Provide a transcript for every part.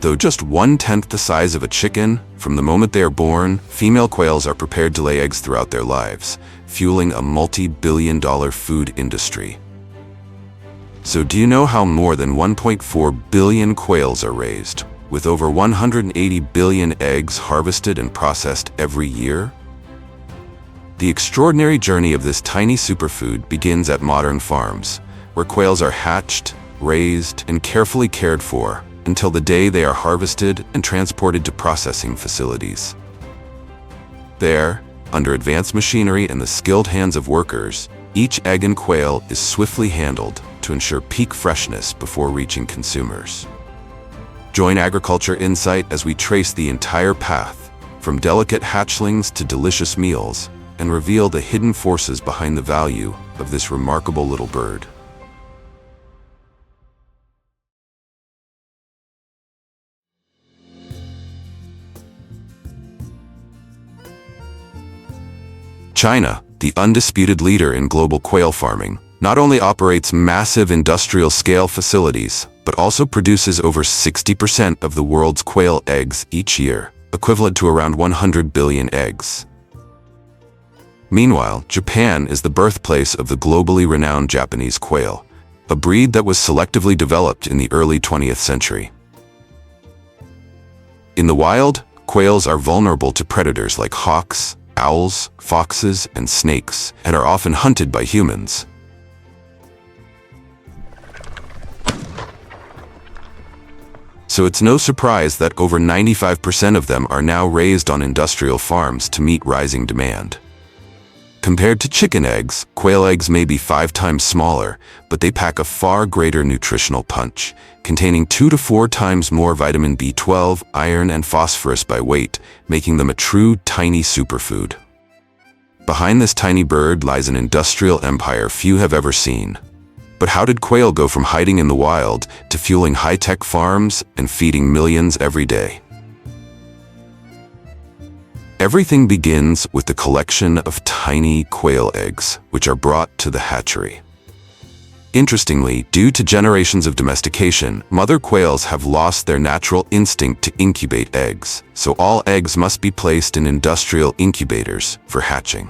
Though just 1/10 the size of a chicken, from the moment they are born, female quails are prepared to lay eggs throughout their lives, fueling a multi-billion-dollar food industry. So do you know how more than 1.4 billion quails are raised, with over 180 billion eggs harvested and processed every year? The extraordinary journey of this tiny superfood begins at modern farms, where quails are hatched, raised, and carefully cared for until the day they are harvested and transported to processing facilities. There, under advanced machinery and the skilled hands of workers, each egg and quail is swiftly handled to ensure peak freshness before reaching consumers. Join Agriculture Insight as we trace the entire path, from delicate hatchlings to delicious meals, and reveal the hidden forces behind the value of this remarkable little bird. China, the undisputed leader in global quail farming, not only operates massive industrial-scale facilities, but also produces over 60% of the world's quail eggs each year, equivalent to around 100 billion eggs. Meanwhile, Japan is the birthplace of the globally renowned Japanese quail, a breed that was selectively developed in the early 20th century. In the wild, quails are vulnerable to predators like hawks, owls, foxes, and snakes, and are often hunted by humans. So it's no surprise that over 95% of them are now raised on industrial farms to meet rising demand. Compared to chicken eggs, quail eggs may be 5 times smaller, but they pack a far greater nutritional punch, containing 2 to 4 times more vitamin B12, iron, and phosphorus by weight, making them a true tiny superfood. Behind this tiny bird lies an industrial empire few have ever seen. But how did quail go from hiding in the wild to fueling high-tech farms and feeding millions every day? Everything begins with the collection of tiny quail eggs, which are brought to the hatchery. Interestingly, due to generations of domestication, mother quails have lost their natural instinct to incubate eggs, so all eggs must be placed in industrial incubators for hatching.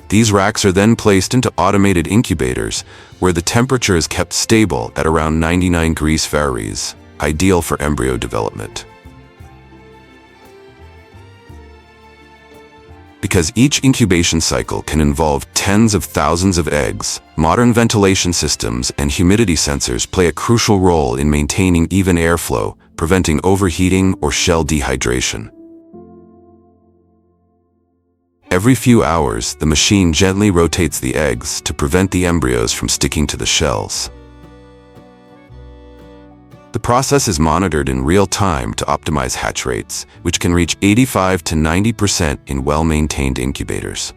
These racks are then placed into automated incubators, where the temperature is kept stable at around 99 degrees Fahrenheit, ideal for embryo development. Because each incubation cycle can involve tens of thousands of eggs, modern ventilation systems and humidity sensors play a crucial role in maintaining even airflow, preventing overheating or shell dehydration. Every few hours, the machine gently rotates the eggs to prevent the embryos from sticking to the shells. The process is monitored in real time to optimize hatch rates, which can reach 85 to 90% in well-maintained incubators.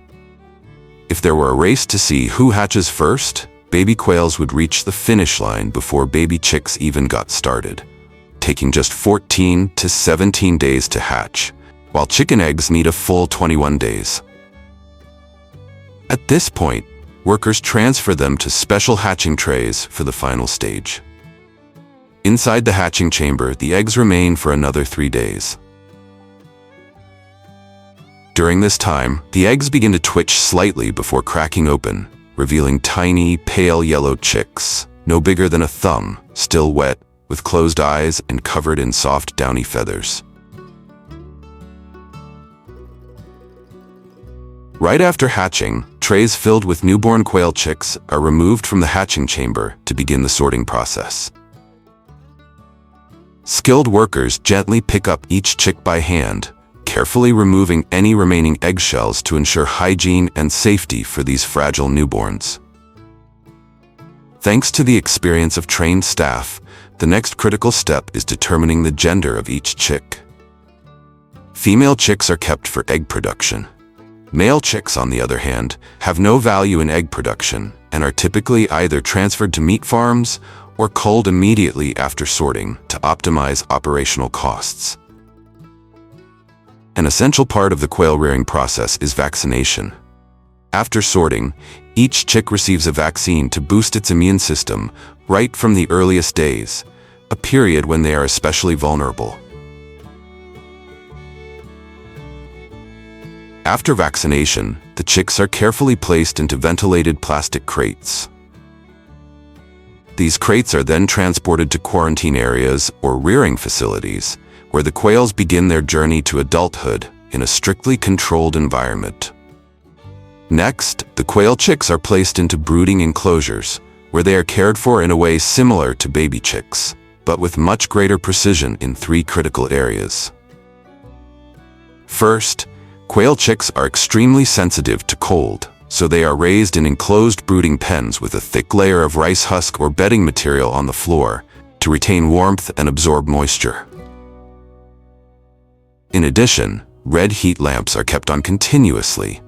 If there were a race to see who hatches first, baby quails would reach the finish line before baby chicks even got started, taking just 14 to 17 days to hatch, while chicken eggs need a full 21 days. At this point, workers transfer them to special hatching trays for the final stage. Inside the hatching chamber, the eggs remain for another 3 days. During this time, the eggs begin to twitch slightly before cracking open, revealing tiny, pale yellow chicks, no bigger than a thumb, still wet, with closed eyes and covered in soft, downy feathers. Right after hatching, trays filled with newborn quail chicks are removed from the hatching chamber to begin the sorting process. Skilled workers gently pick up each chick by hand, carefully removing any remaining eggshells to ensure hygiene and safety for these fragile newborns. Thanks to the experience of trained staff, the next critical step is determining the gender of each chick. Female chicks are kept for egg production. Male chicks, on the other hand, have no value in egg production and are typically either transferred to meat farms or culled immediately after sorting to optimize operational costs. An essential part of the quail rearing process is vaccination. After sorting, each chick receives a vaccine to boost its immune system right from the earliest days, a period when they are especially vulnerable. After vaccination, the chicks are carefully placed into ventilated plastic crates. These crates are then transported to quarantine areas or rearing facilities, where the quails begin their journey to adulthood in a strictly controlled environment. Next, the quail chicks are placed into brooding enclosures, where they are cared for in a way similar to baby chicks, but with much greater precision in 3 critical areas. First, quail chicks are extremely sensitive to cold, so they are raised in enclosed brooding pens with a thick layer of rice husk or bedding material on the floor to retain warmth and absorb moisture. In addition, red heat lamps are kept on continuously,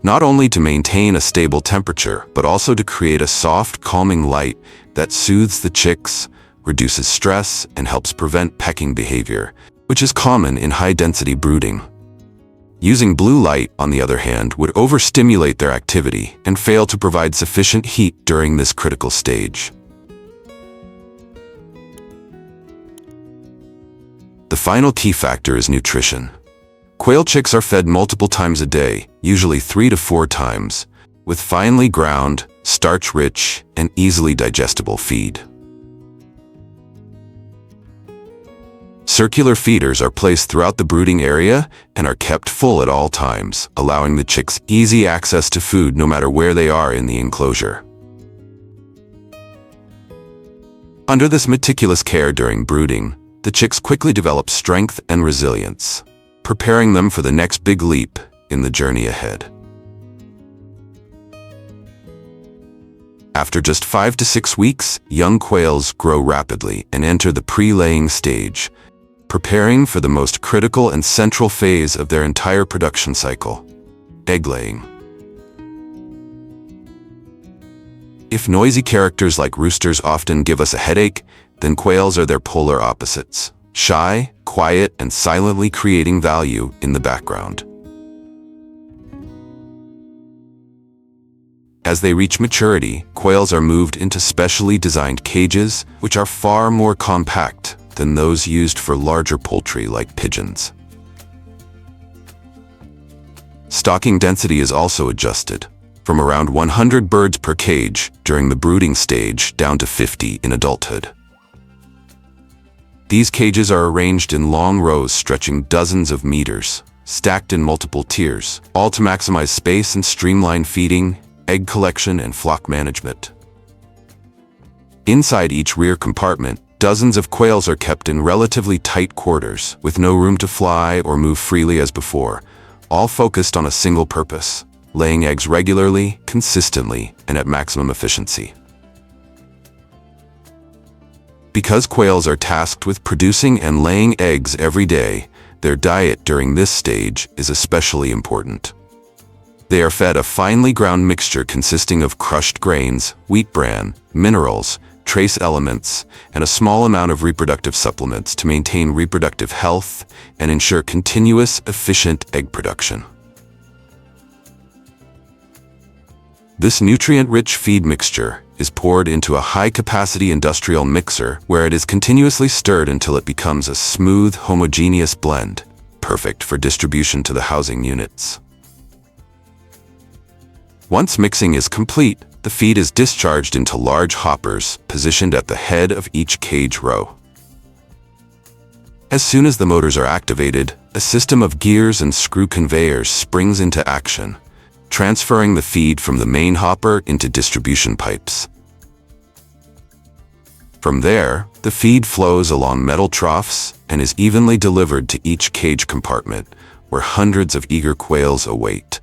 not only to maintain a stable temperature, but also to create a soft, calming light that soothes the chicks, reduces stress, and helps prevent pecking behavior, which is common in high-density brooding. Using blue light, on the other hand, would overstimulate their activity and fail to provide sufficient heat during this critical stage. The final key factor is nutrition. Quail chicks are fed multiple times a day, usually 3 to 4 times, with finely ground, starch-rich, and easily digestible feed. Circular feeders are placed throughout the brooding area and are kept full at all times, allowing the chicks easy access to food no matter where they are in the enclosure. Under this meticulous care during brooding, the chicks quickly develop strength and resilience, preparing them for the next big leap in the journey ahead. After just 5 to 6 weeks, young quails grow rapidly and enter the pre-laying stage, preparing for the most critical and central phase of their entire production cycle, egg laying. If noisy characters like roosters often give us a headache, then quails are their polar opposites, shy, quiet, and silently creating value in the background. As they reach maturity, quails are moved into specially designed cages, which are far more compact than those used for larger poultry like pigeons. Stocking density is also adjusted, from around 100 birds per cage during the brooding stage down to 50 in adulthood. These cages are arranged in long rows stretching dozens of meters, stacked in multiple tiers, all to maximize space and streamline feeding, egg collection, and flock management. Inside each rear compartment, dozens of quails are kept in relatively tight quarters, with no room to fly or move freely as before, all focused on a single purpose: laying eggs regularly, consistently, and at maximum efficiency. Because quails are tasked with producing and laying eggs every day, their diet during this stage is especially important. They are fed a finely ground mixture consisting of crushed grains, wheat bran, minerals, trace elements, and a small amount of reproductive supplements to maintain reproductive health and ensure continuous, efficient egg production. This nutrient-rich feed mixture is poured into a high-capacity industrial mixer where it is continuously stirred until it becomes a smooth, homogeneous blend, perfect for distribution to the housing units. Once mixing is complete, the feed is discharged into large hoppers positioned at the head of each cage row. As soon as the motors are activated, a system of gears and screw conveyors springs into action, transferring the feed from the main hopper into distribution pipes. From there, the feed flows along metal troughs and is evenly delivered to each cage compartment, where hundreds of eager quails await.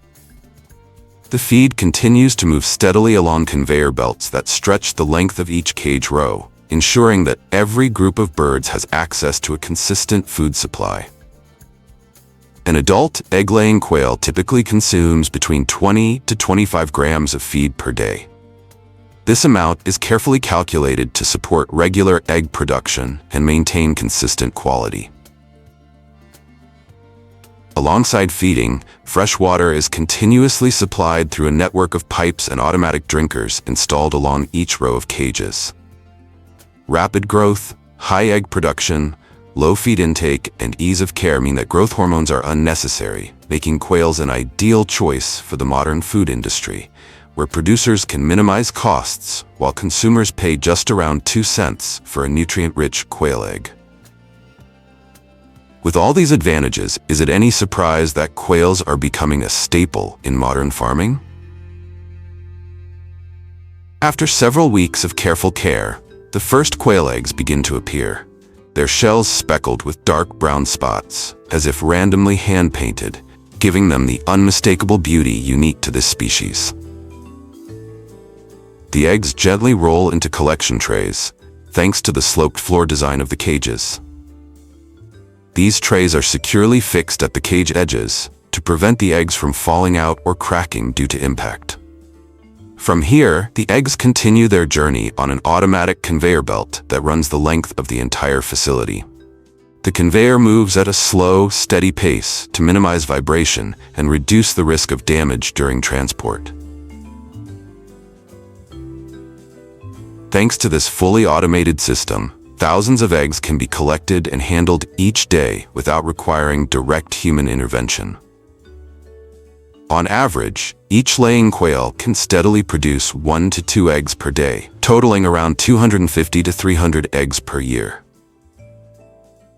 The feed continues to move steadily along conveyor belts that stretch the length of each cage row, ensuring that every group of birds has access to a consistent food supply. An adult egg-laying quail typically consumes between 20 to 25 grams of feed per day. This amount is carefully calculated to support regular egg production and maintain consistent quality. Alongside feeding, fresh water is continuously supplied through a network of pipes and automatic drinkers installed along each row of cages. Rapid growth, High egg production, low feed intake, and ease of care mean that growth hormones are unnecessary, making quails an ideal choice for the modern food industry, where producers can minimize costs while consumers pay just around 2 cents for a nutrient-rich quail egg. With all these advantages, is it any surprise that quails are becoming a staple in modern farming? After several weeks of careful care, the first quail eggs begin to appear, their shells speckled with dark brown spots, as if randomly hand-painted, giving them the unmistakable beauty unique to this species. The eggs gently roll into collection trays, thanks to the sloped floor design of the cages. These trays are securely fixed at the cage edges to prevent the eggs from falling out or cracking due to impact. From here, the eggs continue their journey on an automatic conveyor belt that runs the length of the entire facility. The conveyor moves at a slow, steady pace to minimize vibration and reduce the risk of damage during transport. Thanks to this fully automated system, thousands of eggs can be collected and handled each day without requiring direct human intervention. On average, each laying quail can steadily produce 1 to 2 eggs per day, totaling around 250 to 300 eggs per year.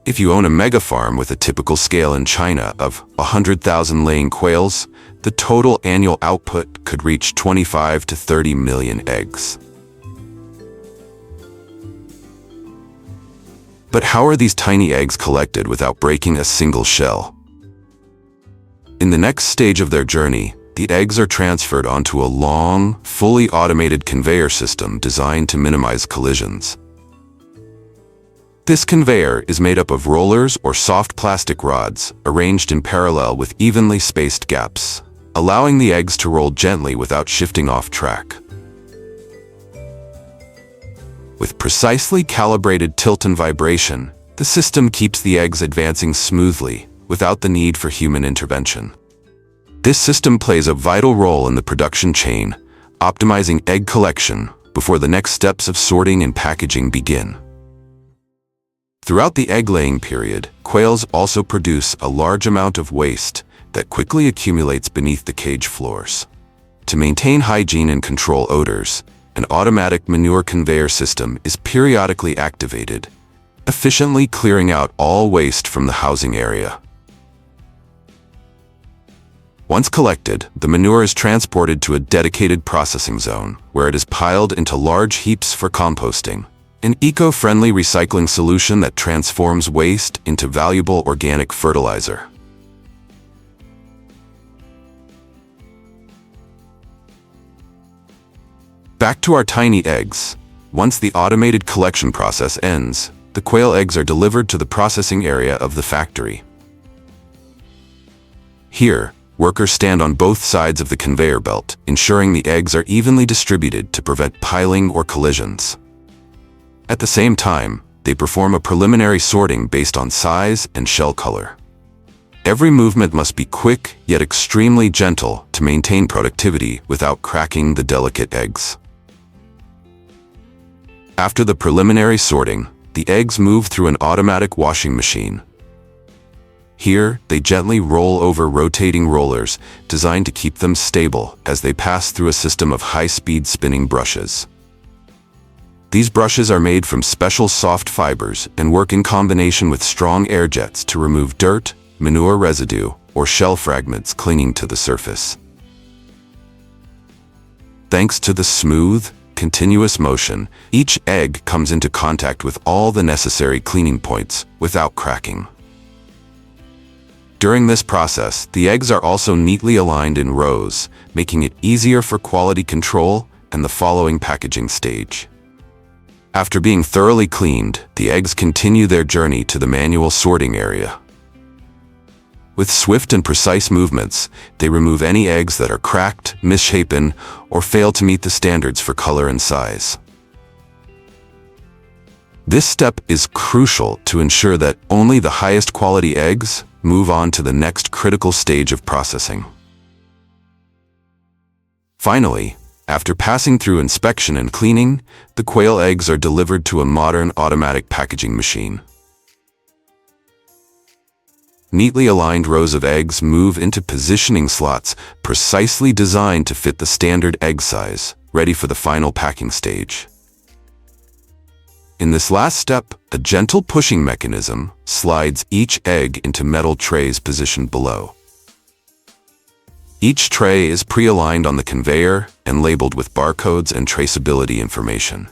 If you own a mega farm with a typical scale in China of 100,000 laying quails, the total annual output could reach 25 to 30 million eggs. But how are these tiny eggs collected without breaking a single shell? In the next stage of their journey, the eggs are transferred onto a long, fully automated conveyor system designed to minimize collisions. This conveyor is made up of rollers or soft plastic rods arranged in parallel with evenly spaced gaps, allowing the eggs to roll gently without shifting off track. With precisely calibrated tilt and vibration, the system keeps the eggs advancing smoothly, without the need for human intervention. This system plays a vital role in the production chain, optimizing egg collection before the next steps of sorting and packaging begin. Throughout the egg-laying period, quails also produce a large amount of waste that quickly accumulates beneath the cage floors. To maintain hygiene and control odors, an automatic manure conveyor system is periodically activated, efficiently clearing out all waste from the housing area. Once collected, the manure is transported to a dedicated processing zone, where it is piled into large heaps for composting, an eco-friendly recycling solution that transforms waste into valuable organic fertilizer. Back to our tiny eggs. Once the automated collection process ends, the quail eggs are delivered to the processing area of the factory. Here, workers stand on both sides of the conveyor belt, ensuring the eggs are evenly distributed to prevent piling or collisions. At the same time, they perform a preliminary sorting based on size and shell color. Every movement must be quick yet extremely gentle to maintain productivity without cracking the delicate eggs. After the preliminary sorting, the eggs move through an automatic washing machine. Here, they gently roll over rotating rollers designed to keep them stable as they pass through a system of high-speed spinning brushes. These brushes are made from special soft fibers and work in combination with strong air jets to remove dirt, manure residue, or shell fragments clinging to the surface. Thanks to the smooth, continuous motion, each egg comes into contact with all the necessary cleaning points without cracking. During this process, the eggs are also neatly aligned in rows, making it easier for quality control and the following packaging stage. After being thoroughly cleaned, the eggs continue their journey to the manual sorting area. With swift and precise movements, they remove any eggs that are cracked, misshapen, or fail to meet the standards for color and size. This step is crucial to ensure that only the highest quality eggs move on to the next critical stage of processing. Finally, After passing through inspection and cleaning, the quail eggs are delivered to a modern automatic packaging machine. Neatly aligned rows of eggs move into positioning slots precisely designed to fit the standard egg size, ready for the final packing stage. In this last step, a gentle pushing mechanism slides each egg into metal trays positioned below. Each tray is pre-aligned on the conveyor and labeled with barcodes and traceability information.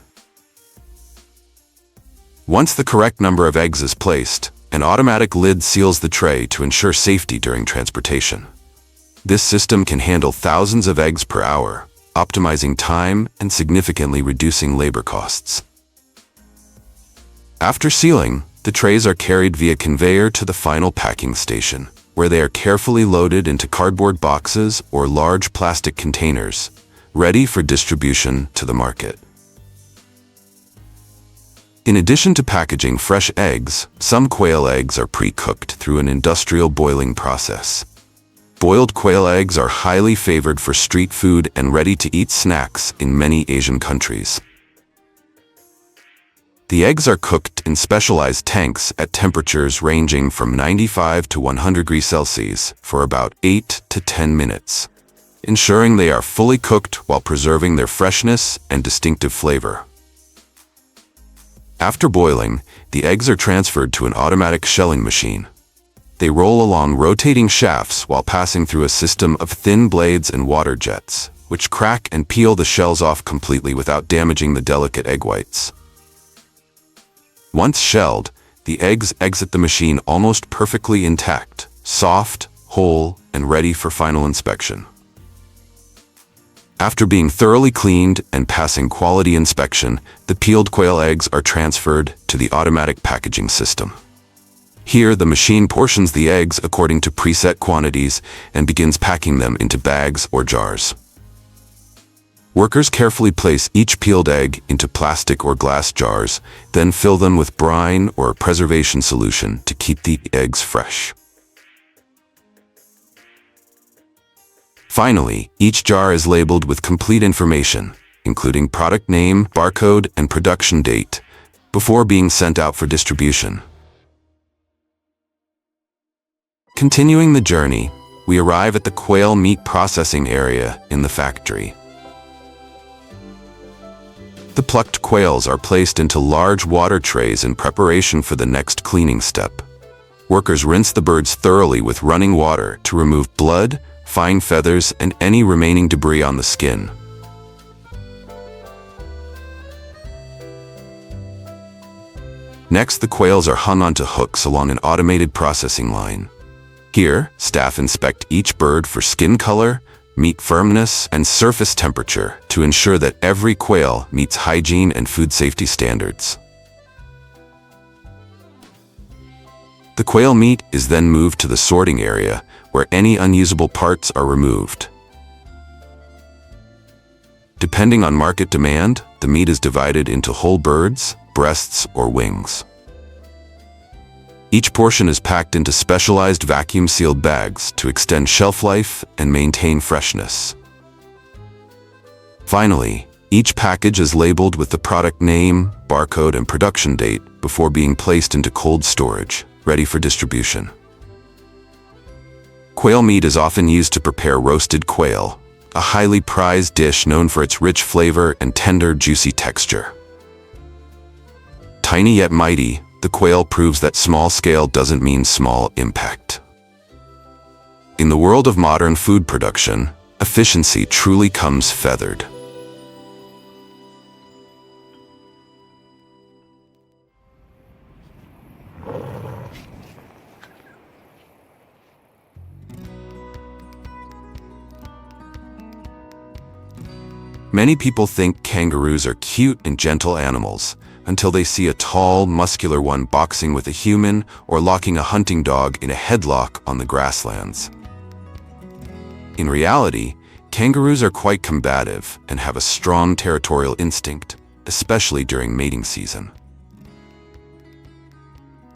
Once the correct number of eggs is placed, an automatic lid seals the tray to ensure safety during transportation. This system can handle thousands of eggs per hour, optimizing time and significantly reducing labor costs. After sealing, the trays are carried via conveyor to the final packing station, where they are carefully loaded into cardboard boxes or large plastic containers, ready for distribution to the market. In addition to packaging fresh eggs, some quail eggs are pre-cooked through an industrial boiling process. Boiled quail eggs are highly favored for street food and ready-to-eat snacks in many Asian countries. The eggs are cooked in specialized tanks at temperatures ranging from 95 to 100 degrees Celsius for about 8 to 10 minutes, ensuring they are fully cooked while preserving their freshness and distinctive flavor. After boiling, the eggs are transferred to an automatic shelling machine. They roll along rotating shafts while passing through a system of thin blades and water jets, which crack and peel the shells off completely without damaging the delicate egg whites. Once shelled, the eggs exit the machine almost perfectly intact, soft, whole, and ready for final inspection. After being thoroughly cleaned and passing quality inspection, the peeled quail eggs are transferred to the automatic packaging system. Here, the machine portions the eggs according to preset quantities and begins packing them into bags or jars. Workers carefully place each peeled egg into plastic or glass jars, then fill them with brine or a preservation solution to keep the eggs fresh. Finally, each jar is labeled with complete information, including product name, barcode, and production date, before being sent out for distribution. Continuing the journey, we arrive at the quail meat processing area in the factory. The plucked quails are placed into large water trays in preparation for the next cleaning step. Workers rinse the birds thoroughly with running water to remove blood, fine feathers, and any remaining debris on the skin. Next, the quails are hung onto hooks along an automated processing line. Here, staff inspect each bird for skin color, meat firmness, and surface temperature to ensure that every quail meets hygiene and food safety standards. The quail meat is then moved to the sorting area, where any unusable parts are removed. Depending on market demand, the meat is divided into whole birds, breasts, or wings. Each portion is packed into specialized vacuum-sealed bags to extend shelf life and maintain freshness. Finally, each package is labeled with the product name, barcode, and production date before being placed into cold storage, ready for distribution. Quail meat is often used to prepare roasted quail, a highly prized dish known for its rich flavor and tender, juicy texture. Tiny yet mighty, the quail proves that small scale doesn't mean small impact. In the world of modern food production, efficiency truly comes feathered. Many people think kangaroos are cute and gentle animals, until they see a tall, muscular one boxing with a human or locking a hunting dog in a headlock on the grasslands. In reality, kangaroos are quite combative and have a strong territorial instinct, especially during mating season.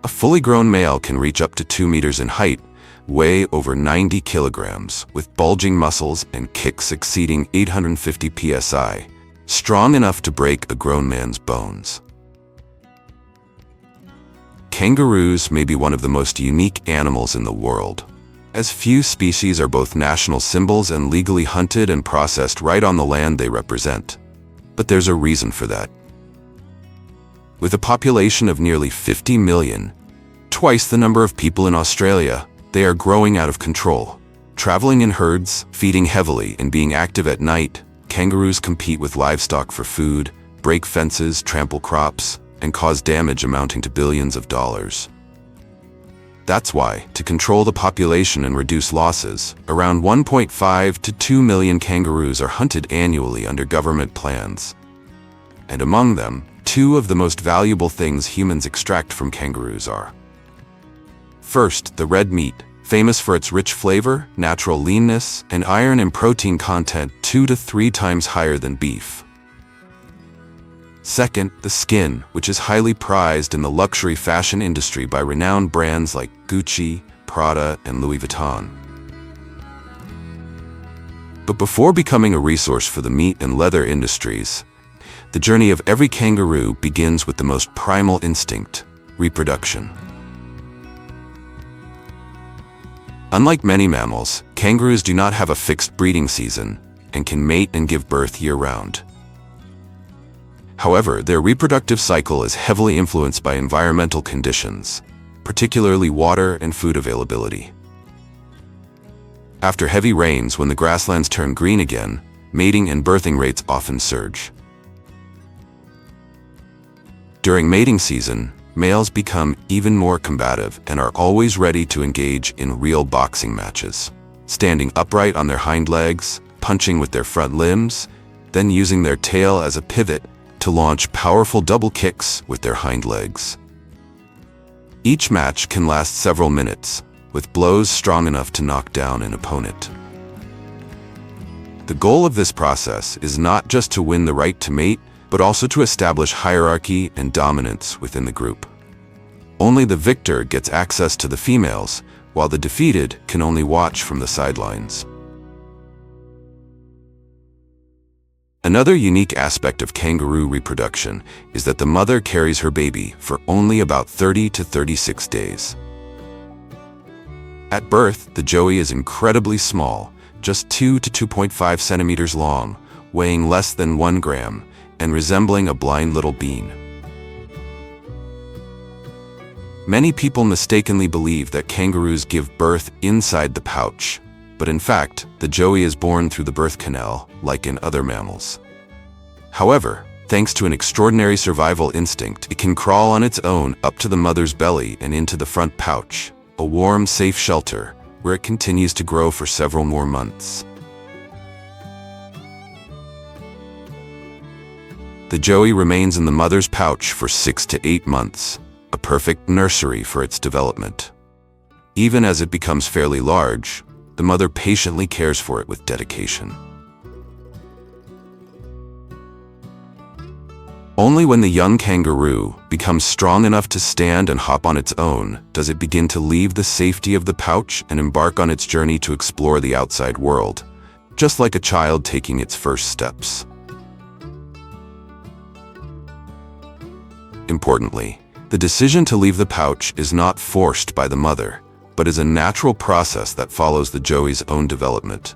A fully grown male can reach up to 2 meters in height, weigh over 90 kilograms, with bulging muscles and kicks exceeding 850 psi, strong enough to break a grown man's bones. Kangaroos may be one of the most unique animals in the world, as few species are both national symbols and legally hunted and processed right on the land they represent. But there's a reason for that. With a population of nearly 50 million, twice the number of people in Australia, they are growing out of control. Traveling in herds, feeding heavily, and being active at night, kangaroos compete with livestock for food, break fences, trample crops, and cause damage amounting to billions of dollars. That's why, to control the population and reduce losses, around 1.5 to 2 million kangaroos are hunted annually under government plans. And among them, two of the most valuable things humans extract from kangaroos are: first, the red meat, famous for its rich flavor, natural leanness, and iron and protein content 2 to 3 times higher than beef. Second, the skin, which is highly prized in the luxury fashion industry by renowned brands like Gucci, Prada, and Louis Vuitton. But before becoming a resource for the meat and leather industries, the journey of every kangaroo begins with the most primal instinct: reproduction. Unlike many mammals, kangaroos do not have a fixed breeding season and can mate and give birth year-round. However, their reproductive cycle is heavily influenced by environmental conditions, particularly water and food availability. After heavy rains, when the grasslands turn green again, mating and birthing rates often surge. During mating season, males become even more combative and are always ready to engage in real boxing matches, standing upright on their hind legs, punching with their front limbs, then using their tail as a pivot to launch powerful double kicks with their hind legs. Each match can last several minutes, with blows strong enough to knock down an opponent. The goal of this process is not just to win the right to mate, but also to establish hierarchy and dominance within the group. Only the victor gets access to the females, while the defeated can only watch from the sidelines. Another unique aspect of kangaroo reproduction is that the mother carries her baby for only about 30 to 36 days. At birth, the joey is incredibly small, just 2 to 2.5 centimeters long, weighing less than 1 gram, and resembling a blind little bean. Many people mistakenly believe that kangaroos give birth inside the pouch, but in fact, the joey is born through the birth canal, like in other mammals. However, thanks to an extraordinary survival instinct, it can crawl on its own up to the mother's belly and into the front pouch, a warm, safe shelter, where it continues to grow for several more months. The joey remains in the mother's pouch for 6 to 8 months, a perfect nursery for its development. Even as it becomes fairly large, the mother patiently cares for it with dedication. Only when the young kangaroo becomes strong enough to stand and hop on its own does it begin to leave the safety of the pouch and embark on its journey to explore the outside world, just like a child taking its first steps. Importantly, the decision to leave the pouch is not forced by the mother, but is a natural process that follows the joey's own development.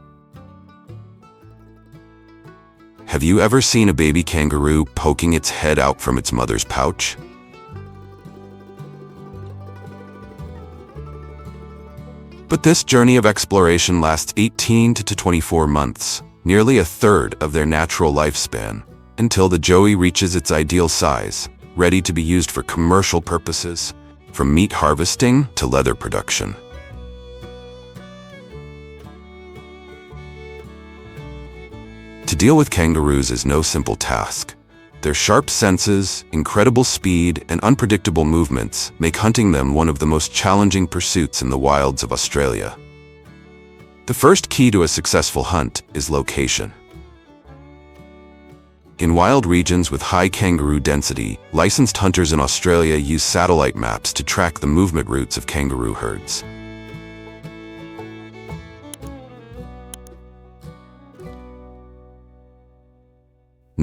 Have you ever seen a baby kangaroo poking its head out from its mother's pouch? But this journey of exploration lasts 18 to 24 months, nearly a third of their natural lifespan, until the joey reaches its ideal size, ready to be used for commercial purposes, from meat harvesting to leather production. To deal with kangaroos is no simple task. Their sharp senses, incredible speed, and unpredictable movements make hunting them one of the most challenging pursuits in the wilds of Australia. The first key to a successful hunt is location. In wild regions with high kangaroo density, licensed hunters in Australia use satellite maps to track the movement routes of kangaroo herds.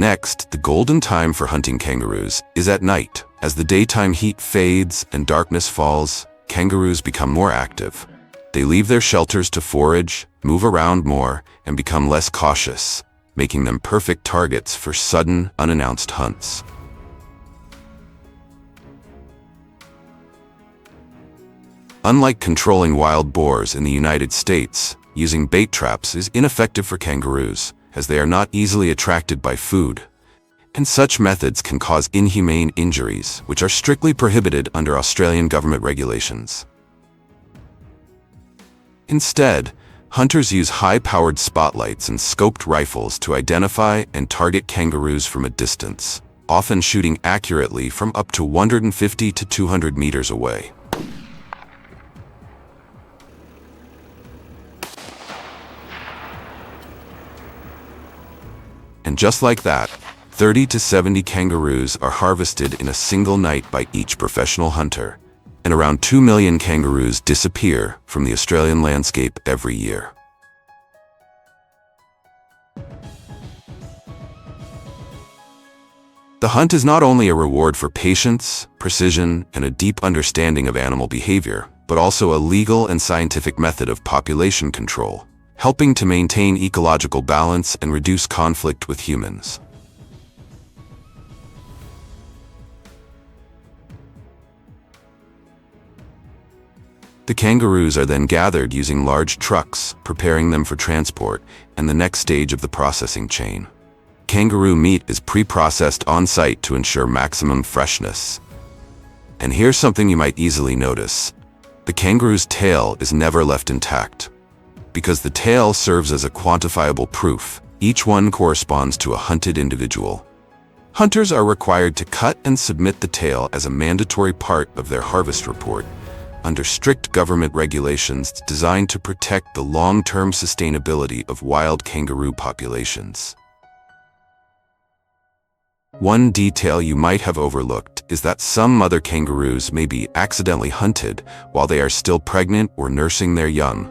Next, the golden time for hunting kangaroos is at night. As the daytime heat fades and darkness falls, kangaroos become more active. They leave their shelters to forage, move around more, and become less cautious, making them perfect targets for sudden, unannounced hunts. Unlike controlling wild boars in the United States, using bait traps is ineffective for kangaroos, as they are not easily attracted by food, and such methods can cause inhumane injuries, which are strictly prohibited under Australian government regulations. Instead, hunters use high-powered spotlights and scoped rifles to identify and target kangaroos from a distance, often shooting accurately from up to 150 to 200 meters away. And just like that, 30 to 70 kangaroos are harvested in a single night by each professional hunter, and around 2 million kangaroos disappear from the Australian landscape every year. The hunt is not only a reward for patience, precision, and a deep understanding of animal behavior, but also a legal and scientific method of population control, helping to maintain ecological balance and reduce conflict with humans. The kangaroos are then gathered using large trucks, preparing them for transport and the next stage of the processing chain. Kangaroo meat is pre-processed on-site to ensure maximum freshness. And here's something you might easily notice. The kangaroo's tail is never left intact. Because the tail serves as a quantifiable proof, each one corresponds to a hunted individual. Hunters are required to cut and submit the tail as a mandatory part of their harvest report, under strict government regulations designed to protect the long-term sustainability of wild kangaroo populations. One detail you might have overlooked is that some mother kangaroos may be accidentally hunted while they are still pregnant or nursing their young.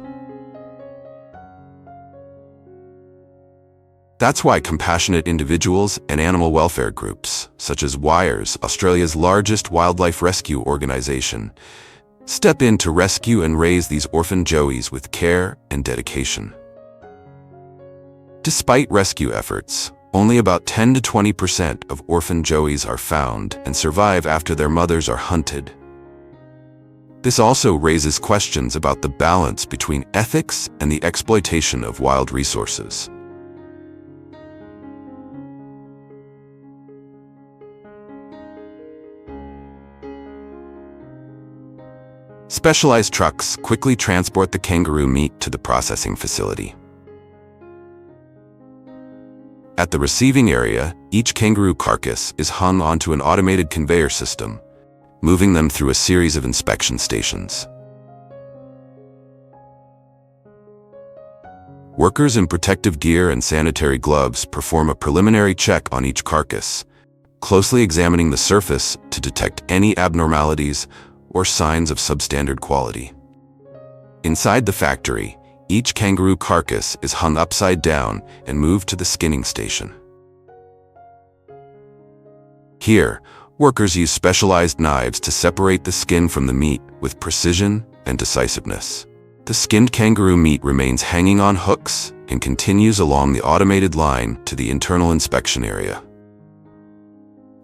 That's why compassionate individuals and animal welfare groups, such as WIRES, Australia's largest wildlife rescue organization, step in to rescue and raise these orphan joeys with care and dedication. Despite rescue efforts, only about 10 to 20% of orphan joeys are found and survive after their mothers are hunted. This also raises questions about the balance between ethics and the exploitation of wild resources. Specialized trucks quickly transport the kangaroo meat to the processing facility. At the receiving area, each kangaroo carcass is hung onto an automated conveyor system, moving them through a series of inspection stations. Workers in protective gear and sanitary gloves perform a preliminary check on each carcass, closely examining the surface to detect any abnormalities or signs of substandard quality. Inside the factory, each kangaroo carcass is hung upside down and moved to the skinning station. Here, workers use specialized knives to separate the skin from the meat with precision and decisiveness. The skinned kangaroo meat remains hanging on hooks and continues along the automated line to the internal inspection area.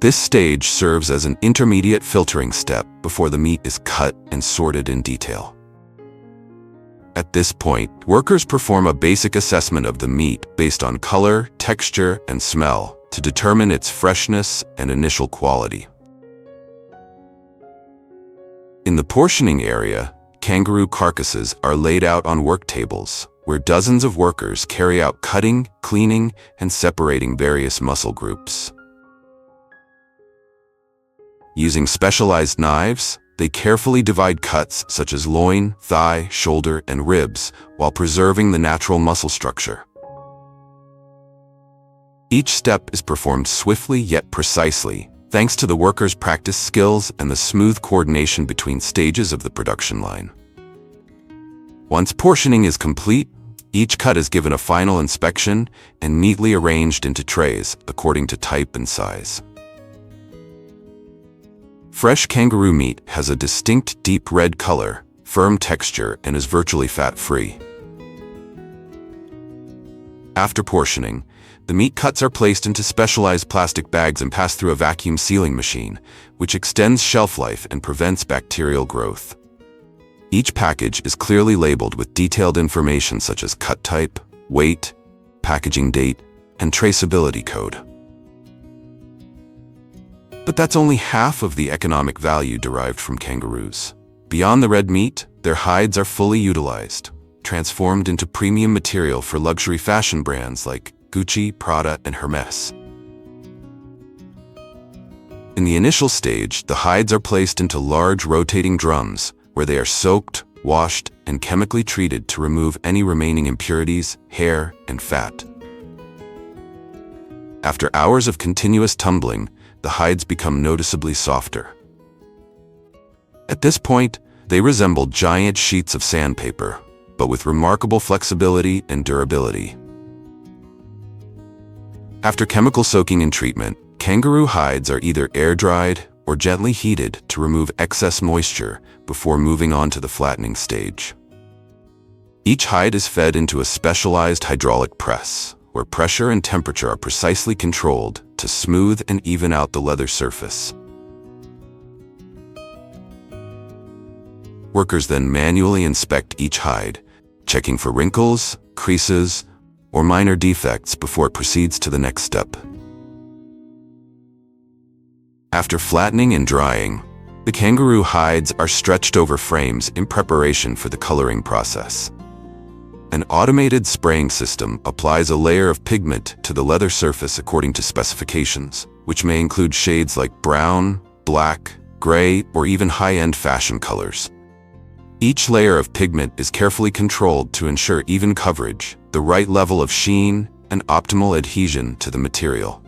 This stage serves as an intermediate filtering step before the meat is cut and sorted in detail. At this point, workers perform a basic assessment of the meat based on color, texture, and smell to determine its freshness and initial quality. In the portioning area, kangaroo carcasses are laid out on work tables, where dozens of workers carry out cutting, cleaning, and separating various muscle groups. Using specialized knives, they carefully divide cuts such as loin, thigh, shoulder, and ribs while preserving the natural muscle structure. Each step is performed swiftly yet precisely, thanks to the workers' practice skills and the smooth coordination between stages of the production line. Once portioning is complete, Each cut is given a final inspection and neatly arranged into trays according to type and size. Fresh kangaroo meat has a distinct deep red color, firm texture, and is virtually fat-free. After portioning, the meat cuts are placed into specialized plastic bags and passed through a vacuum sealing machine, which extends shelf life and prevents bacterial growth. Each package is clearly labeled with detailed information such as cut type, weight, packaging date, and traceability code. But that's only half of the economic value derived from kangaroos. Beyond the red meat, their hides are fully utilized, transformed into premium material for luxury fashion brands like Gucci, Prada, and Hermes. In the initial stage, the hides are placed into large rotating drums where they are soaked, washed, and chemically treated to remove any remaining impurities, hair, and fat. After hours of continuous tumbling, the hides become noticeably softer. At this point, they resemble giant sheets of sandpaper, but with remarkable flexibility and durability. After chemical soaking and treatment, kangaroo hides are either air-dried or gently heated to remove excess moisture before moving on to the flattening stage. Each hide is fed into a specialized hydraulic press, where pressure and temperature are precisely controlled to smooth and even out the leather surface. Workers then manually inspect each hide, checking for wrinkles, creases, or minor defects before it proceeds to the next step. After flattening and drying, the kangaroo hides are stretched over frames in preparation for the coloring process. An automated spraying system applies a layer of pigment to the leather surface according to specifications, which may include shades like brown, black, gray, or even high-end fashion colors. Each layer of pigment is carefully controlled to ensure even coverage, the right level of sheen, and optimal adhesion to the material.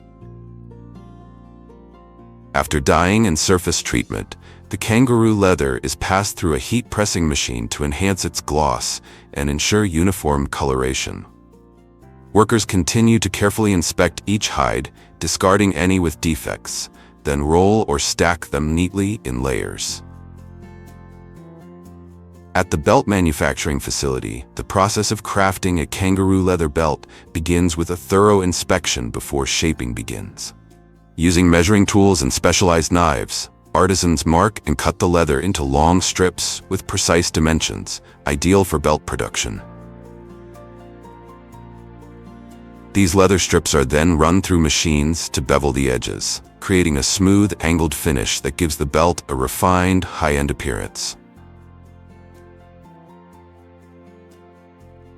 After dyeing and surface treatment, the kangaroo leather is passed through a heat pressing machine to enhance its gloss and ensure uniform coloration. Workers continue to carefully inspect each hide, discarding any with defects, then roll or stack them neatly in layers. At the belt manufacturing facility, the process of crafting a kangaroo leather belt begins with a thorough inspection before shaping begins. Using measuring tools and specialized knives, artisans mark and cut the leather into long strips with precise dimensions, ideal for belt production. These leather strips are then run through machines to bevel the edges, creating a smooth, angled finish that gives the belt a refined, high-end appearance.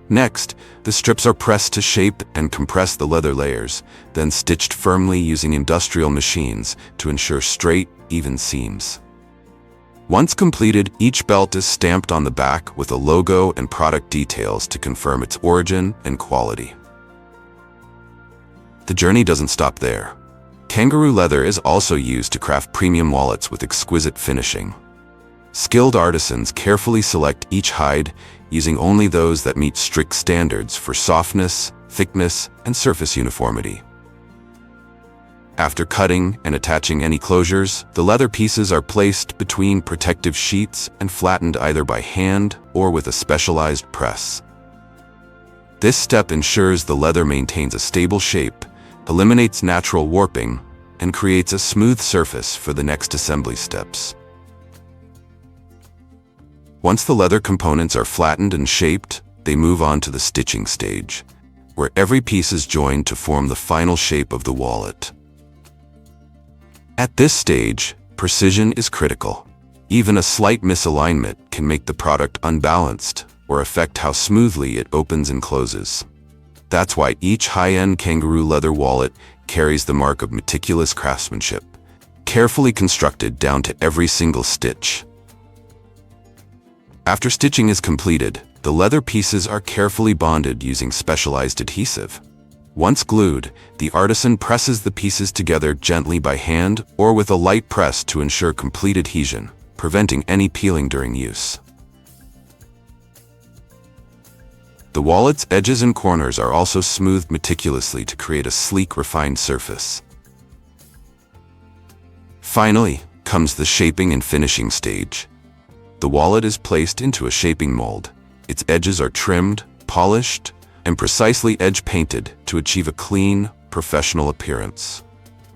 Next, the strips are pressed to shape and compress the leather layers, then stitched firmly using industrial machines to ensure straight, even seams. Once completed, each belt is stamped on the back with a logo and product details to confirm its origin and quality. The journey doesn't stop there. Kangaroo leather is also used to craft premium wallets with exquisite finishing. Skilled artisans carefully select each hide, using only those that meet strict standards for softness, thickness, and surface uniformity. After cutting and attaching any closures, the leather pieces are placed between protective sheets and flattened either by hand or with a specialized press. This step ensures the leather maintains a stable shape, eliminates natural warping, and creates a smooth surface for the next assembly steps. Once the leather components are flattened and shaped, they move on to the stitching stage, where every piece is joined to form the final shape of the wallet. At this stage, precision is critical. Even a slight misalignment can make the product unbalanced or affect how smoothly it opens and closes. That's why each high-end kangaroo leather wallet carries the mark of meticulous craftsmanship, carefully constructed down to every single stitch. After stitching is completed, the leather pieces are carefully bonded using specialized adhesive. Once glued, the artisan presses the pieces together gently by hand or with a light press to ensure complete adhesion, preventing any peeling during use. The wallet's edges and corners are also smoothed meticulously to create a sleek, refined surface. Finally comes the shaping and finishing stage. The wallet is placed into a shaping mold. Its edges are trimmed, polished, and precisely edge-painted to achieve a clean, professional appearance.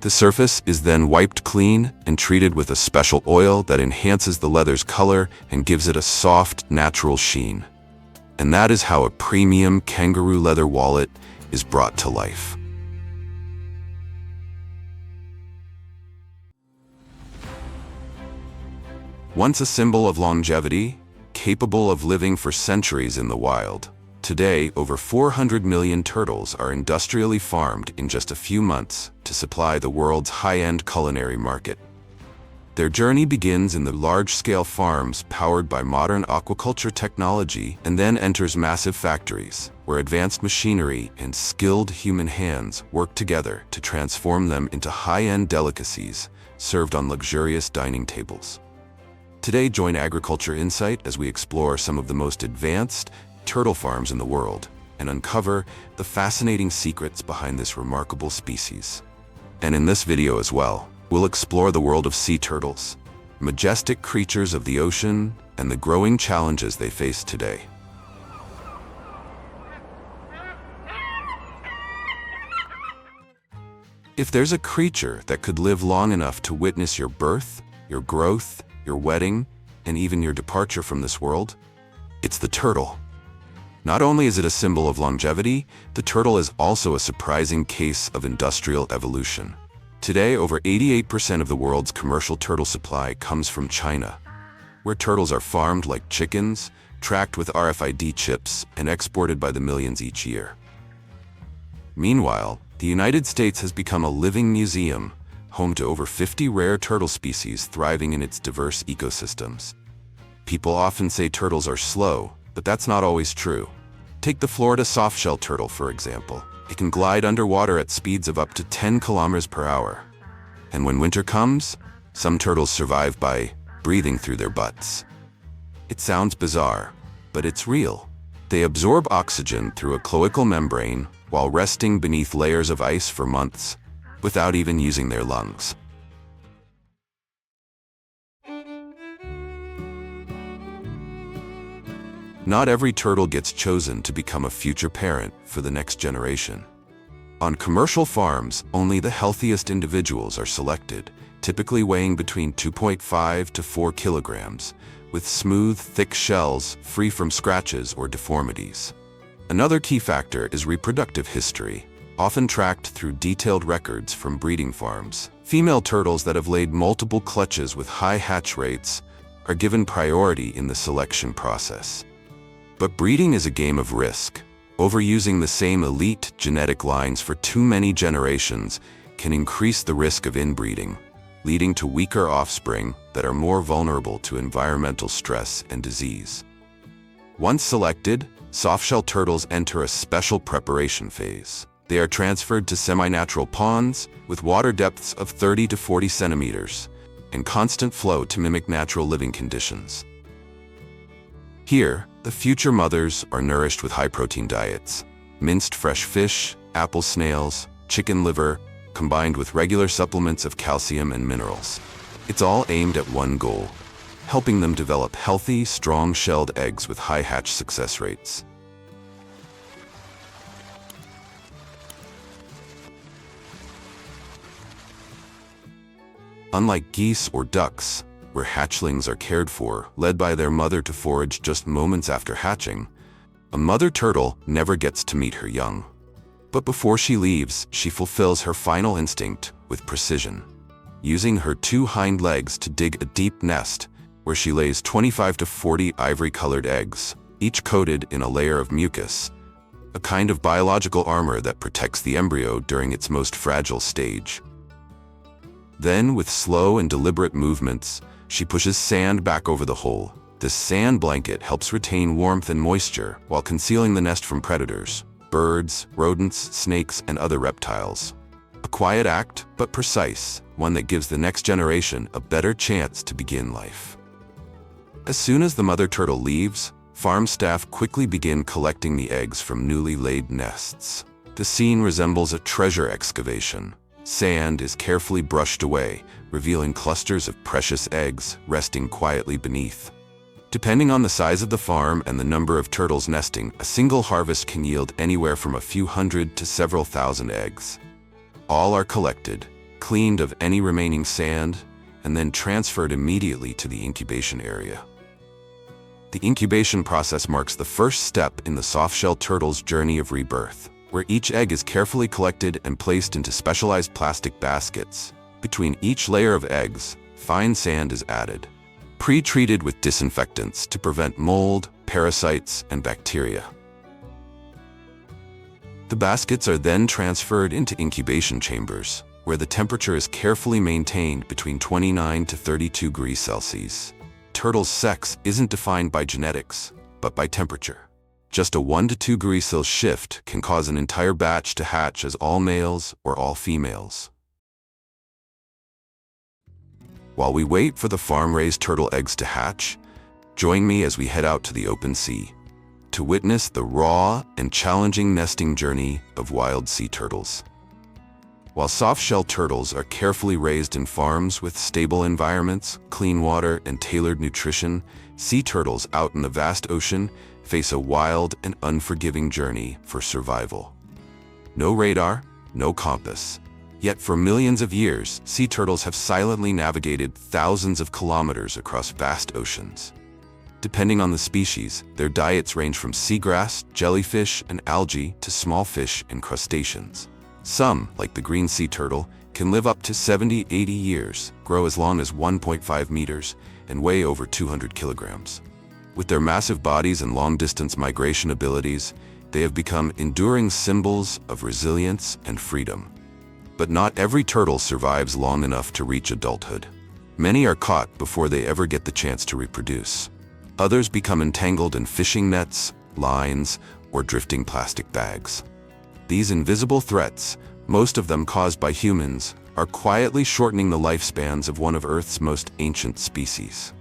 The surface is then wiped clean and treated with a special oil that enhances the leather's color and gives it a soft, natural sheen. And that is how a premium kangaroo leather wallet is brought to life. Once a symbol of longevity, capable of living for centuries in the wild, today over 400 million turtles are industrially farmed in just a few months to supply the world's high-end culinary market. Their journey begins in the large-scale farms powered by modern aquaculture technology and then enters massive factories, where advanced machinery and skilled human hands work together to transform them into high-end delicacies served on luxurious dining tables. Today, join Agriculture Insight as we explore some of the most advanced turtle farms in the world and uncover the fascinating secrets behind this remarkable species. And in this video as well, we'll explore the world of sea turtles, majestic creatures of the ocean, and the growing challenges they face today. If there's a creature that could live long enough to witness your birth, your growth, your wedding, and even your departure from this world, it's the turtle. Not only is it a symbol of longevity, the turtle is also a surprising case of industrial evolution. Today, over 88% of the world's commercial turtle supply comes from China, where turtles are farmed like chickens, tracked with RFID chips, and exported by the millions each year. Meanwhile, the United States has become a living museum, home to over 50 rare turtle species thriving in its diverse ecosystems. People often say turtles are slow, but that's not always true. Take the Florida softshell turtle, for example. It can glide underwater at speeds of up to 10 kilometers per hour. And when winter comes, some turtles survive by breathing through their butts. It sounds bizarre, but it's real. They absorb oxygen through a cloacal membrane while resting beneath layers of ice for months, without even using their lungs. Not every turtle gets chosen to become a future parent for the next generation. On commercial farms, only the healthiest individuals are selected, typically weighing between 2.5 to 4 kilograms, with smooth, thick shells free from scratches or deformities. Another key factor is reproductive history, often tracked through detailed records from breeding farms. Female turtles that have laid multiple clutches with high hatch rates are given priority in the selection process. But breeding is a game of risk. Overusing the same elite genetic lines for too many generations can increase the risk of inbreeding, leading to weaker offspring that are more vulnerable to environmental stress and disease. Once selected, softshell turtles enter a special preparation phase. They are transferred to semi-natural ponds with water depths of 30 to 40 centimeters and constant flow to mimic natural living conditions. Here, the future mothers are nourished with high-protein diets, minced fresh fish, apple snails, chicken liver, combined with regular supplements of calcium and minerals. It's all aimed at one goal: helping them develop healthy, strong-shelled eggs with high hatch success rates. Unlike geese or ducks, where hatchlings are cared for, led by their mother to forage just moments after hatching, a mother turtle never gets to meet her young. But before she leaves, she fulfills her final instinct with precision, using her 2 hind legs to dig a deep nest where she lays 25 to 40 ivory-colored eggs, each coated in a layer of mucus, a kind of biological armor that protects the embryo during its most fragile stage. Then, with slow and deliberate movements, she pushes sand back over the hole. This sand blanket helps retain warmth and moisture while concealing the nest from predators, birds, rodents, snakes, and other reptiles. A quiet act, but precise, one that gives the next generation a better chance to begin life. As soon as the mother turtle leaves, Farm staff quickly begin collecting the eggs from newly laid nests. The scene resembles a treasure excavation. Sand is carefully brushed away, revealing clusters of precious eggs resting quietly beneath. Depending on the size of the farm and the number of turtles nesting, a single harvest can yield anywhere from a few hundred to several thousand eggs. All are collected, cleaned of any remaining sand, and then transferred immediately to the incubation area. The incubation process marks the first step in the soft-shell turtle's journey of rebirth, where each egg is carefully collected and placed into specialized plastic baskets. Between each layer of eggs, fine sand is added, pre-treated with disinfectants to prevent mold, parasites, and bacteria. The baskets are then transferred into incubation chambers, where the temperature is carefully maintained between 29 to 32 degrees Celsius. Turtle's sex isn't defined by genetics, but by temperature. Just a 1 to 2 degrees Celsius shift can cause an entire batch to hatch as all males or all females. While we wait for the farm-raised turtle eggs to hatch, join me as we head out to the open sea to witness the raw and challenging nesting journey of wild sea turtles. While soft-shell turtles are carefully raised in farms with stable environments, clean water, and tailored nutrition, sea turtles out in the vast ocean face a wild and unforgiving journey for survival. No radar, no compass. Yet for millions of years, sea turtles have silently navigated thousands of kilometers across vast oceans. Depending on the species, their diets range from seagrass, jellyfish, and algae to small fish and crustaceans. Some, like the green sea turtle, can live up to 70-80 years, grow as long as 1.5 meters, and weigh over 200 kilograms. With their massive bodies and long-distance migration abilities, they have become enduring symbols of resilience and freedom. But not every turtle survives long enough to reach adulthood. Many are caught before they ever get the chance to reproduce. Others become entangled in fishing nets, lines, or drifting plastic bags. These invisible threats, most of them caused by humans, are quietly shortening the lifespans of one of Earth's most ancient species.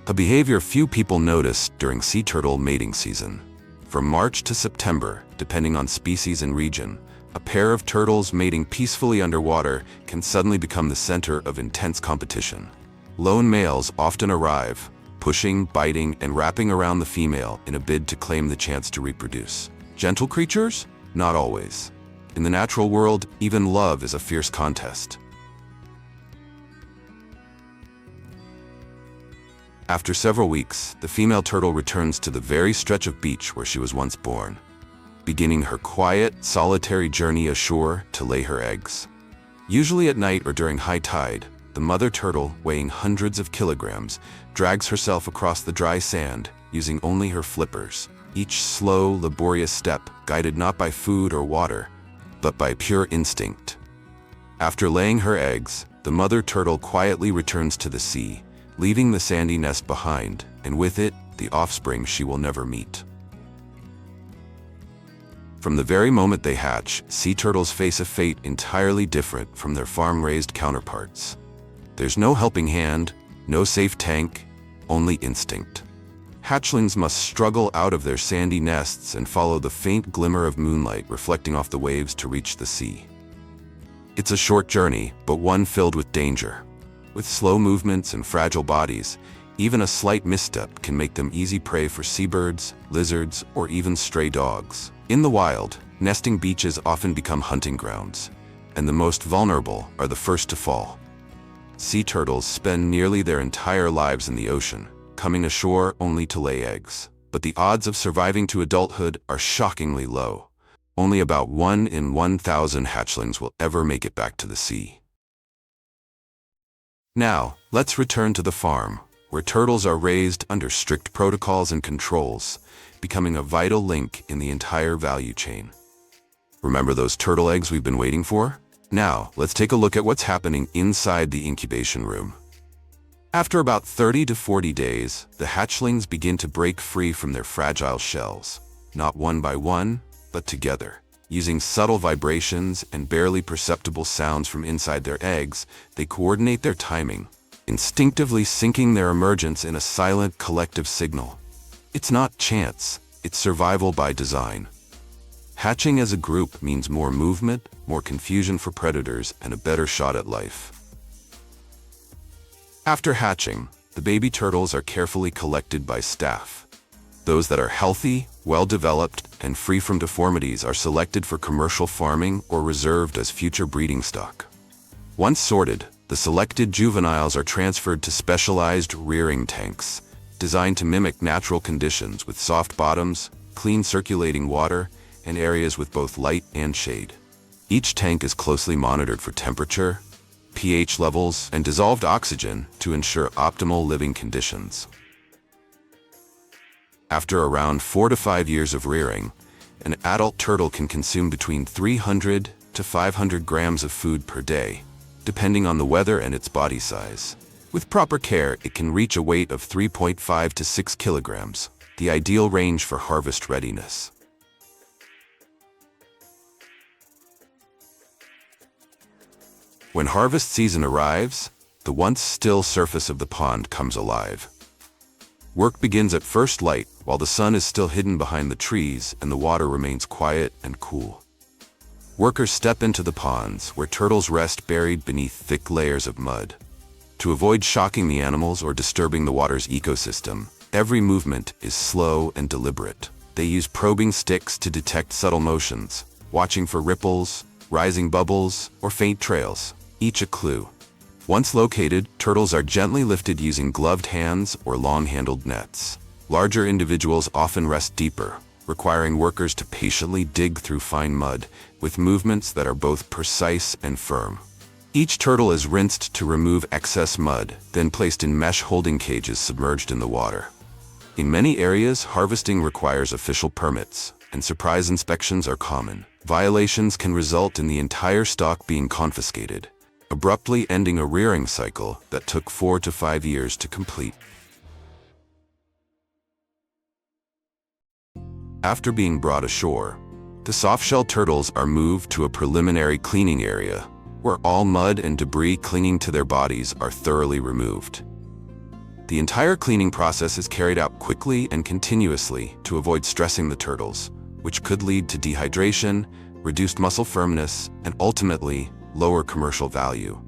A behavior few people notice during sea turtle mating season. From March to September, depending on species and region, a pair of turtles mating peacefully underwater can suddenly become the center of intense competition. Lone males often arrive, pushing, biting, and wrapping around the female in a bid to claim the chance to reproduce. Gentle creatures? Not always. In the natural world, even love is a fierce contest. After several weeks, the female turtle returns to the very stretch of beach where she was once born, beginning her quiet, solitary journey ashore to lay her eggs. Usually at night or during high tide, the mother turtle, weighing hundreds of kilograms, drags herself across the dry sand, using only her flippers, each slow, laborious step guided not by food or water, but by pure instinct. After laying her eggs, the mother turtle quietly returns to the sea, leaving the sandy nest behind, and with it, the offspring she will never meet. From the very moment they hatch, sea turtles face a fate entirely different from their farm-raised counterparts. There's no helping hand, no safe tank, only instinct. Hatchlings must struggle out of their sandy nests and follow the faint glimmer of moonlight reflecting off the waves to reach the sea. It's a short journey, but one filled with danger. With slow movements and fragile bodies, even a slight misstep can make them easy prey for seabirds, lizards, or even stray dogs. In the wild, nesting beaches often become hunting grounds, and the most vulnerable are the first to fall. Sea turtles spend nearly their entire lives in the ocean, coming ashore only to lay eggs. But the odds of surviving to adulthood are shockingly low. Only about 1 in 1,000 hatchlings will ever make it back to the sea. Now, let's return to the farm, where turtles are raised under strict protocols and controls, becoming a vital link in the entire value chain. Remember those turtle eggs we've been waiting for? Now, let's take a look at what's happening inside the incubation room. After about 30 to 40 days, the hatchlings begin to break free from their fragile shells, not one by one, but together. Using subtle vibrations and barely perceptible sounds from inside their eggs, they coordinate their timing, instinctively syncing their emergence in a silent collective signal. It's not chance, it's survival by design. Hatching as a group means more movement, more confusion for predators, and a better shot at life. After hatching, the baby turtles are carefully collected by staff. Those that are healthy, well-developed, and free from deformities are selected for commercial farming or reserved as future breeding stock. Once sorted, the selected juveniles are transferred to specialized rearing tanks, designed to mimic natural conditions with soft bottoms, clean circulating water, and areas with both light and shade. Each tank is closely monitored for temperature, pH levels, and dissolved oxygen to ensure optimal living conditions. After around 4 to 5 years of rearing, an adult turtle can consume between 300 to 500 grams of food per day, depending on the weather and its body size. With proper care, it can reach a weight of 3.5 to 6 kilograms, the ideal range for harvest readiness. When harvest season arrives, the once still surface of the pond comes alive. Work begins at first light while the sun is still hidden behind the trees and the water remains quiet and cool. Workers step into the ponds where turtles rest buried beneath thick layers of mud. To avoid shocking the animals or disturbing the water's ecosystem, every movement is slow and deliberate. They use probing sticks to detect subtle motions, watching for ripples, rising bubbles, or faint trails, each a clue. Once located, turtles are gently lifted using gloved hands or long-handled nets. Larger individuals often rest deeper, requiring workers to patiently dig through fine mud, with movements that are both precise and firm. Each turtle is rinsed to remove excess mud, then placed in mesh holding cages submerged in the water. In many areas, harvesting requires official permits, and surprise inspections are common. Violations can result in the entire stock being confiscated, abruptly ending a rearing cycle that took 4 to 5 years to complete. After being brought ashore, the softshell turtles are moved to a preliminary cleaning area, where all mud and debris clinging to their bodies are thoroughly removed. The entire cleaning process is carried out quickly and continuously to avoid stressing the turtles, which could lead to dehydration, reduced muscle firmness, and ultimately, lower commercial value.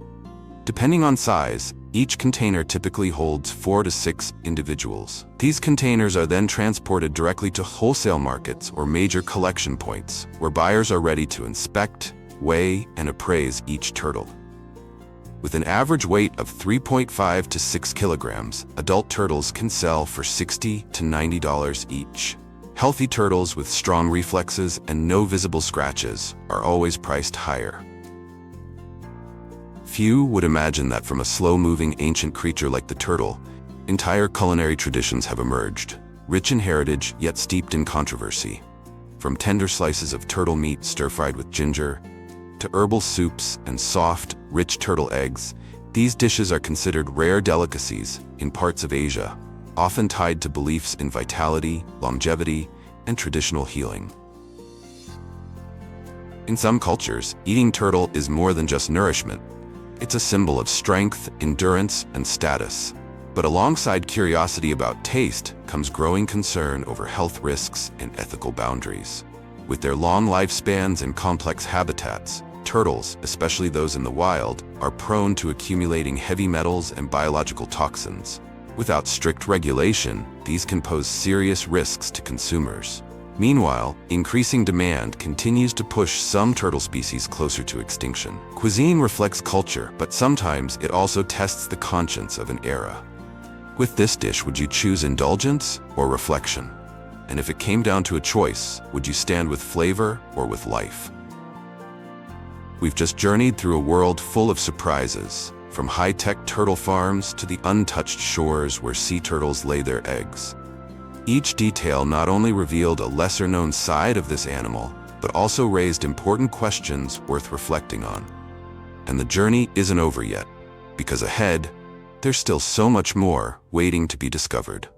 Depending on size, each container typically holds 4 to 6 individuals. These containers are then transported directly to wholesale markets or major collection points, where buyers are ready to inspect, weigh, and appraise each turtle. With an average weight of 3.5 to 6 kilograms, adult turtles can sell for $60 to $90 each. Healthy turtles with strong reflexes and no visible scratches are always priced higher. Few would imagine that from a slow-moving ancient creature like the turtle, entire culinary traditions have emerged, rich in heritage yet steeped in controversy. From tender slices of turtle meat stir-fried with ginger, to herbal soups and soft, rich turtle eggs, these dishes are considered rare delicacies in parts of Asia, often tied to beliefs in vitality, longevity, and traditional healing. In some cultures, eating turtle is more than just nourishment. It's a symbol of strength, endurance, and status. But alongside curiosity about taste comes growing concern over health risks and ethical boundaries. With their long lifespans and complex habitats, turtles, especially those in the wild, are prone to accumulating heavy metals and biological toxins. Without strict regulation, these can pose serious risks to consumers. Meanwhile, increasing demand continues to push some turtle species closer to extinction. Cuisine reflects culture, but sometimes it also tests the conscience of an era. With this dish, would you choose indulgence or reflection? And if it came down to a choice, would you stand with flavor or with life? We've just journeyed through a world full of surprises, from high-tech turtle farms to the untouched shores where sea turtles lay their eggs. Each detail not only revealed a lesser-known side of this animal, but also raised important questions worth reflecting on. And the journey isn't over yet, because ahead, there's still so much more waiting to be discovered.